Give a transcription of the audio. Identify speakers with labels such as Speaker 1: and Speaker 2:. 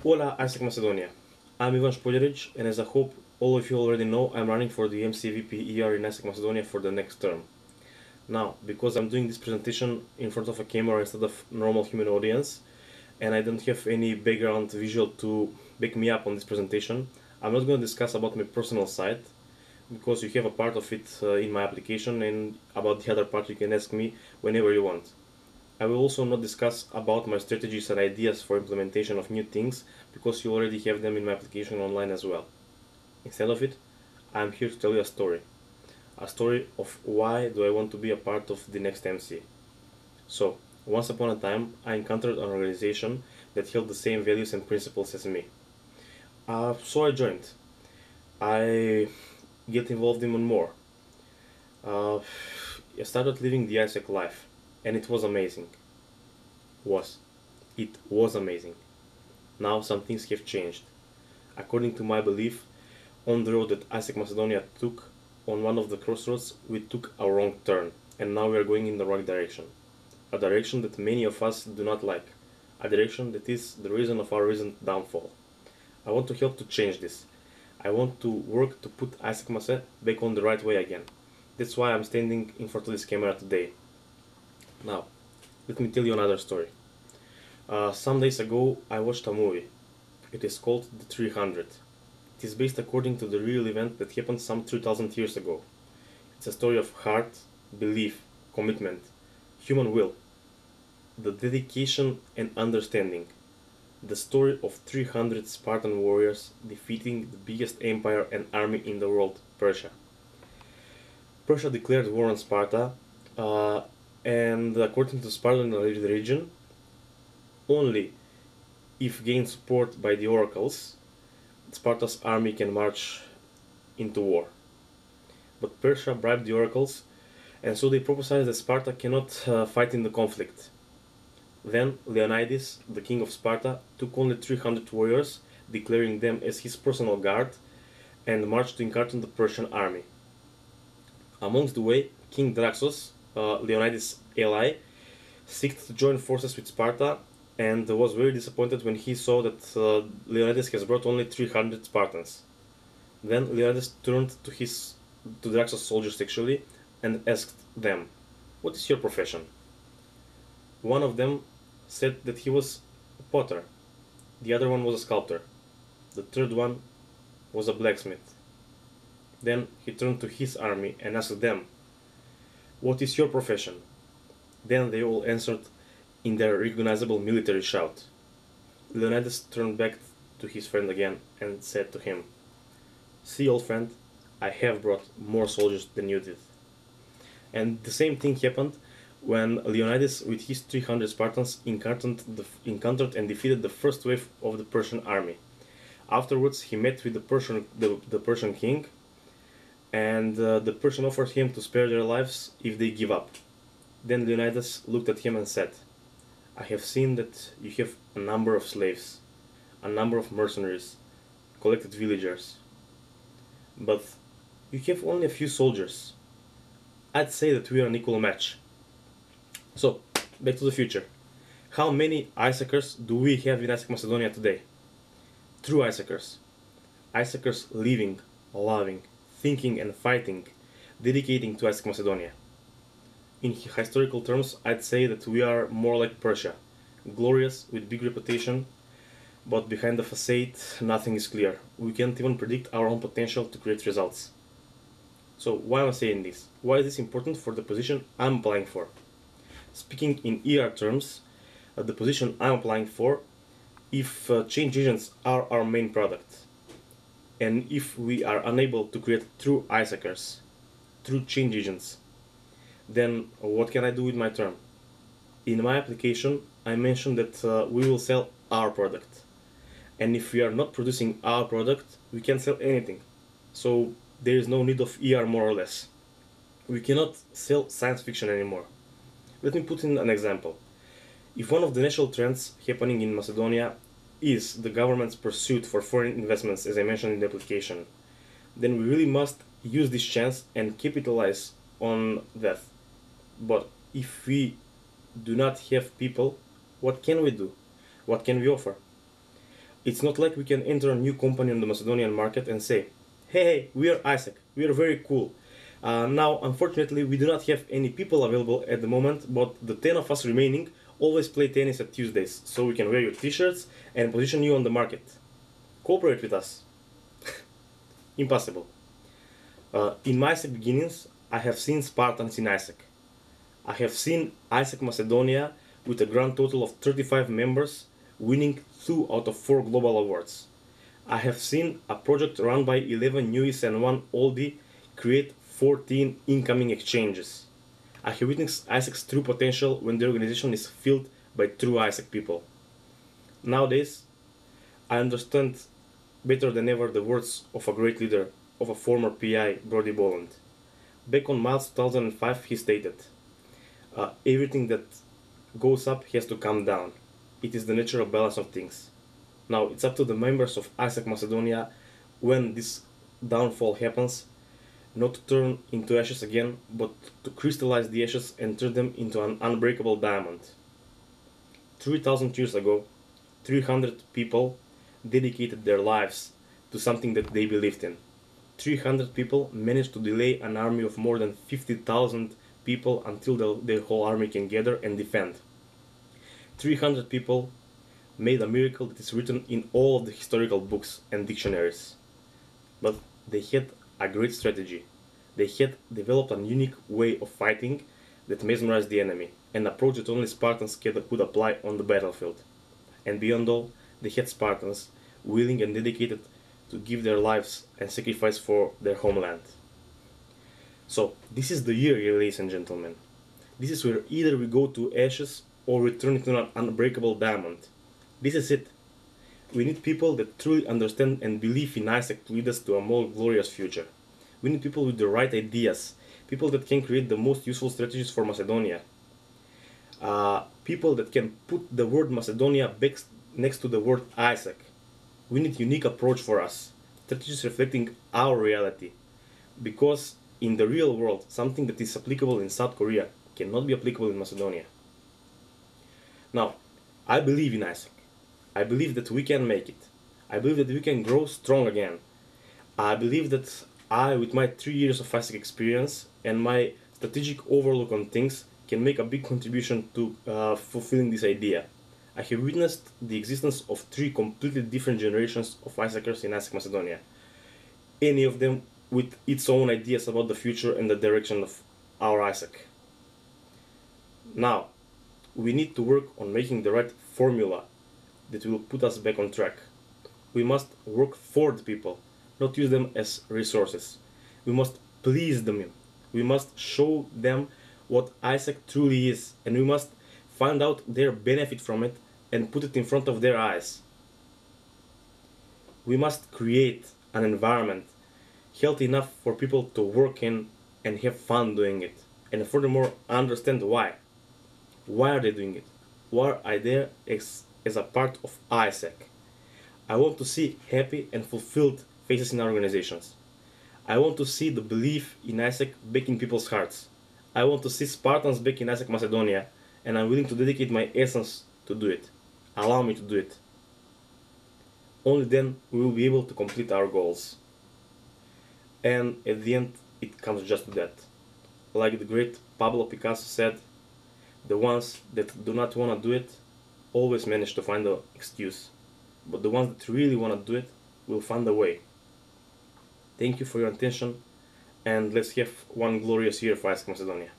Speaker 1: Hola, AIESEC Macedonia. I'm Spoljaric, and as I hope all of you already know, I'm running for the MCVPER in AIESEC Macedonia for the next term. Now, because I'm doing this presentation in front of a camera instead of normal human audience, and I don't have any background visual to back me up on this presentation, I'm not going to discuss about my personal side, because you have a part of it in my application, and about the other part you can ask me whenever you want. I will also not discuss about my strategies and ideas for implementation of new things, because you already have them in my application online as well. Instead of it, I am here to tell you a story of why do I want to be a part of the next MC. So, once upon a time, I encountered an organization that held the same values and principles as me. So I joined. I get involved even more. I started living the AIESEC life. And it was amazing. It was amazing. Now some things have changed. According to my belief, on the road that AIESEC Macedonia took, on one of the crossroads, we took a wrong turn, and now we are going in the wrong direction. A direction that many of us do not like. A direction that is the reason of our recent downfall. I want to help to change this. I want to work to put AIESEC Mace back on the right way again. That's why I'm standing in front of this camera today. Now, let me tell you another story. Some days ago I watched a movie. It is called The 300. It is based according to the real event that happened some 3000 years ago. It's a story of heart, belief, commitment, human will, the dedication and understanding. The story of 300 Spartan warriors defeating the biggest empire and army in the world, Persia. Persia declared war on Sparta, and according to Spartan religion, only if gained support by the oracles, Sparta's army can march into war. But Persia bribed the oracles, and so they prophesied that Sparta cannot fight in the conflict. Then Leonidas, the king of Sparta, took only 300 warriors, declaring them as his personal guard, and marched to encounter the Persian army. Amongst the way, King Draxos, Leonidas' ally, sought to join forces with Sparta, and was very disappointed when he saw that Leonidas has brought only 300 Spartans. Then Leonidas turned to Draxos' soldiers actually and asked them, "What is your profession?" One of them said that he was a potter, the other one was a sculptor, the third one was a blacksmith. Then he turned to his army and asked them, "What is your profession?" Then they all answered in their recognizable military shout. Leonidas turned back to his friend again and said to him, "See, old friend, I have brought more soldiers than you did." And the same thing happened when Leonidas with his 300 Spartans encountered and defeated the first wave of the Persian army. Afterwards he met with the Persian king, and the Persian offered him to spare their lives if they give up. Then Leonidas looked at him and said, "I have seen that you have a number of slaves, a number of mercenaries, collected villagers, but you have only a few soldiers. I'd say that we are an equal match." So, back to the future. How many AIESECers do we have in AIESEC Macedonia today? True AIESECers. AIESECers living, loving, thinking and fighting, dedicating to AIESEC Macedonia. In historical terms, I'd say that we are more like Persia, glorious with big reputation, but behind the facade nothing is clear. We can't even predict our own potential to create results. So why am I saying this? Why is this important for the position I'm applying for? Speaking in ER terms, the position I'm applying for, if change agents are our main product, and if we are unable to create true AIESECers, true change agents, then what can I do with my term? In my application, I mentioned that we will sell our product. And if we are not producing our product, we can't sell anything. So there is no need of ER more or less. We cannot sell science fiction anymore. Let me put in an example. If one of the national trends happening in Macedonia is the government's pursuit for foreign investments, as I mentioned in the application, then we really must use this chance and capitalize on that. But if we do not have people, what can we do? What can we offer? It's not like we can enter a new company on the Macedonian market and say, hey, we are AIESEC, we are very cool. Now, unfortunately, we do not have any people available at the moment, but the 10 of us remaining always play tennis at Tuesdays, so we can wear your t-shirts and position you on the market. Cooperate with us. Impossible. In my AIESEC beginnings, I have seen Spartans in AIESEC. I have seen AIESEC Macedonia with a grand total of 35 members winning 2 out of 4 global awards. I have seen a project run by 11 newies and 1 oldie create 14 incoming exchanges. I have witnessed AIESEC's true potential when the organization is filled by true AIESEC people. Nowadays, I understand better than ever the words of a great leader, of a former PI, Brody Boland. Back on Miles 2005, he stated, everything that goes up has to come down. It is the natural balance of things. Now, it's up to the members of AIESEC Macedonia, when this downfall happens, not to turn into ashes again, but to crystallize the ashes and turn them into an unbreakable diamond. 3,000 years ago, 300 people dedicated their lives to something that they believed in. 300 people managed to delay an army of more than 50,000 people until the whole army can gather and defend. 300 people made a miracle that is written in all of the historical books and dictionaries. But they had a great strategy. They had developed a unique way of fighting that mesmerized the enemy, an approach that only Spartans could apply on the battlefield. And beyond all, they had Spartans willing and dedicated to give their lives and sacrifice for their homeland. So, this is the year, ladies and gentlemen. This is where either we go to ashes or we turn into an unbreakable diamond. This is it. We need people that truly understand and believe in AIESEC to lead us to a more glorious future. We need people with the right ideas, people that can create the most useful strategies for Macedonia. People that can put the word Macedonia back next to the word AIESEC. We need unique approach for us, strategies reflecting our reality. Because in the real world, something that is applicable in South Korea cannot be applicable in Macedonia. Now, I believe in AIESEC. I believe that we can make it. I believe that we can grow strong again. I believe that I, with my 3 years of AIESEC experience and my strategic overlook on things, can make a big contribution to fulfilling this idea. I have witnessed the existence of 3 completely different generations of AIESECers in AIESEC Macedonia. Any of them with its own ideas about the future and the direction of our AIESEC. Now, we need to work on making the right formula that will put us back on track. We must work for the people, not use them as resources. We must please them. We must show them what AIESEC truly is, and we must find out their benefit from it and put it in front of their eyes. We must create an environment healthy enough for people to work in and have fun doing it, and furthermore understand why. Why are they doing it? Why are they as a part of AIESEC? I want to see happy and fulfilled faces in our organizations. I want to see the belief in AIESEC back in people's hearts. I want to see Spartans back in AIESEC Macedonia, and I'm willing to dedicate my essence to do it. Allow me to do it. Only then we will be able to complete our goals. And at the end, it comes just to that. Like the great Pablo Picasso said, the ones that do not want to do it always manage to find an excuse. But the ones that really want to do it will find a way. Thank you for your attention, and let's have one glorious year for AIESEC Macedonia.